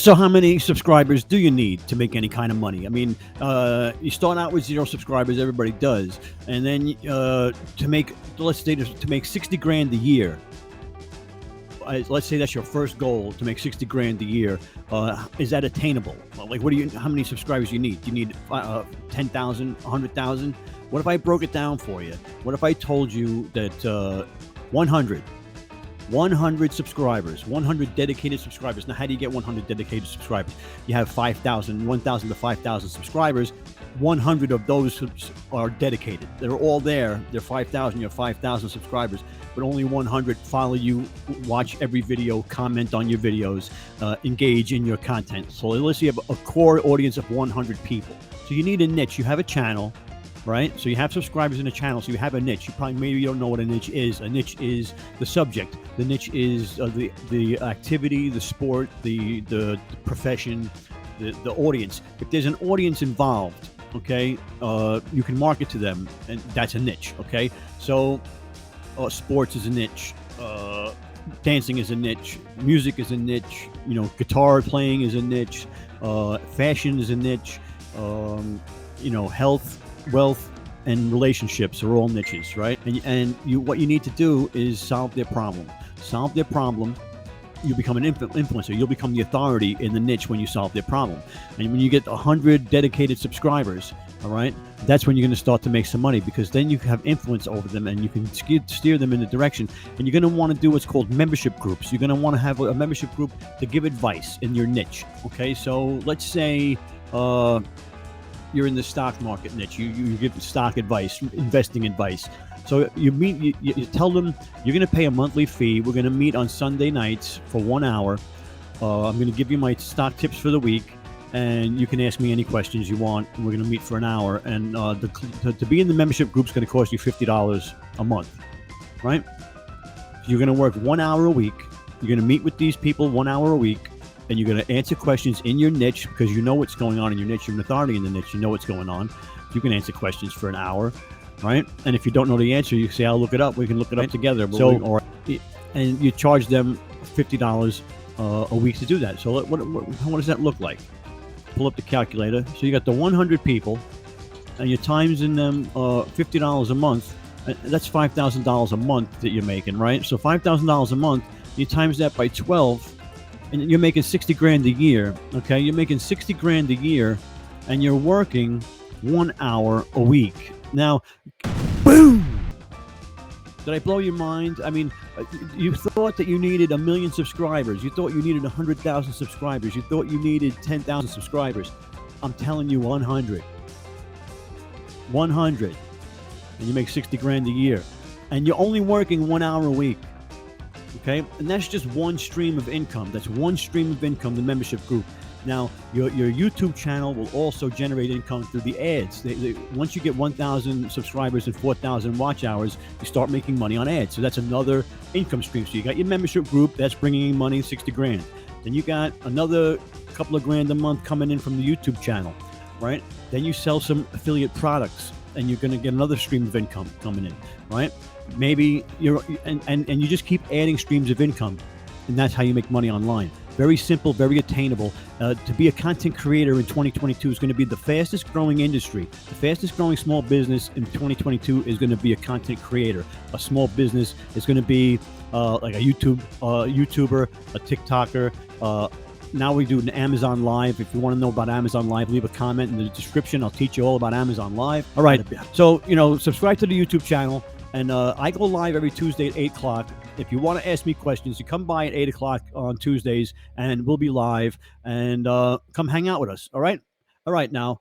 So how many subscribers do you need to make any kind of money? I mean, you start out with 0 subscribers, everybody does. And then to make, let's say to make 60 grand a year, let's say that's your first goal, to make 60 grand a year. Is that attainable? Like, how many subscribers do you need? Do you need 10,000, 100,000? What if I broke it down for you? What if I told you that 100 subscribers, 100 dedicated subscribers. Now, how do you get 100 dedicated subscribers? You have 1,000 to 5,000 subscribers. 100 of those are dedicated. They're all there. They're 5,000. You have 5,000 subscribers, but only 100 follow you, watch every video, comment on your videos, engage in your content. So let's say you have a core audience of 100 people. So you need a niche. You have a channel, right? So you have subscribers in the channel, so you have a niche. Maybe you don't know what a niche is. A niche is the subject. The niche is the activity, the sport, the profession, the audience. If there's an audience involved, okay, you can market to them, and that's a niche. Okay, so sports is a niche. Dancing is a niche. Music is a niche. Guitar playing is a niche. Fashion is a niche. Health, wealth, and relationships are all niches, right? And what you need to do is solve their problem. Solve their problem. You become an influencer. You'll become the authority in the niche when you solve their problem. And when you get 100 dedicated subscribers, all right, that's when you're going to start to make some money, because then you have influence over them and you can steer them in the direction. And you're going to want to do what's called membership groups. You're going to want to have a membership group to give advice in your niche. Okay, so let's say you're in the stock market niche. You give stock advice, investing advice. So you tell them you're going to pay a monthly fee. We're going to meet on Sunday nights for 1 hour. I'm going to give you my stock tips for the week, and you can ask me any questions you want. And we're going to meet for an hour. And to be in the membership group is going to cost you $50 a month, right? You're going to work 1 hour a week. You're going to meet with these people 1 hour a week, and you're going to answer questions in your niche, because you know what's going on in your niche. You're an authority in the niche. You know what's going on. You can answer questions for an hour. Right, and if you don't know the answer, you say, "I'll look it up." We can look it up together. And you charge them $50 a week to do that. So what does that look like? Pull up the calculator. So you got the 100 people, and you're timesing them $50 a month. That's $5,000 a month that you're making, right? So $5,000 a month. You times that by 12, and you're making 60 grand a year. Okay, you're making 60 grand a year, and you're working 1 hour a week. Now, boom! Did I blow your mind? I mean, you thought that you needed 1 million subscribers. You thought you needed 100,000 subscribers. You thought you needed 10,000 subscribers. I'm telling you, 100. 100. And you make 60 grand a year. And you're only working 1 hour a week. Okay? And that's just one stream of income. That's one stream of income, the membership group. Now, your YouTube channel will also generate income through the ads. Once you get 1,000 subscribers and 4,000 watch hours, you start making money on ads. So that's another income stream. So you got your membership group, that's bringing in money, 60 grand. Then you got another couple of grand a month coming in from the YouTube channel, right? Then you sell some affiliate products, and you're going to get another stream of income coming in, right? Maybe and you just keep adding streams of income, and that's how you make money online. Very simple, very attainable. To be a content creator in 2022 is going to be the fastest growing industry. The fastest growing small business in 2022 is going to be a content creator. A small business is going to be like a YouTuber, a TikToker. Now we do an Amazon Live. If you want to know about Amazon Live, leave a comment in the description. I'll teach you all about Amazon Live. All right. So, subscribe to the YouTube channel. And I go live every Tuesday at 8 o'clock. If you want to ask me questions, you come by at 8 o'clock on Tuesdays, and we'll be live. And come hang out with us. All right? All right, now.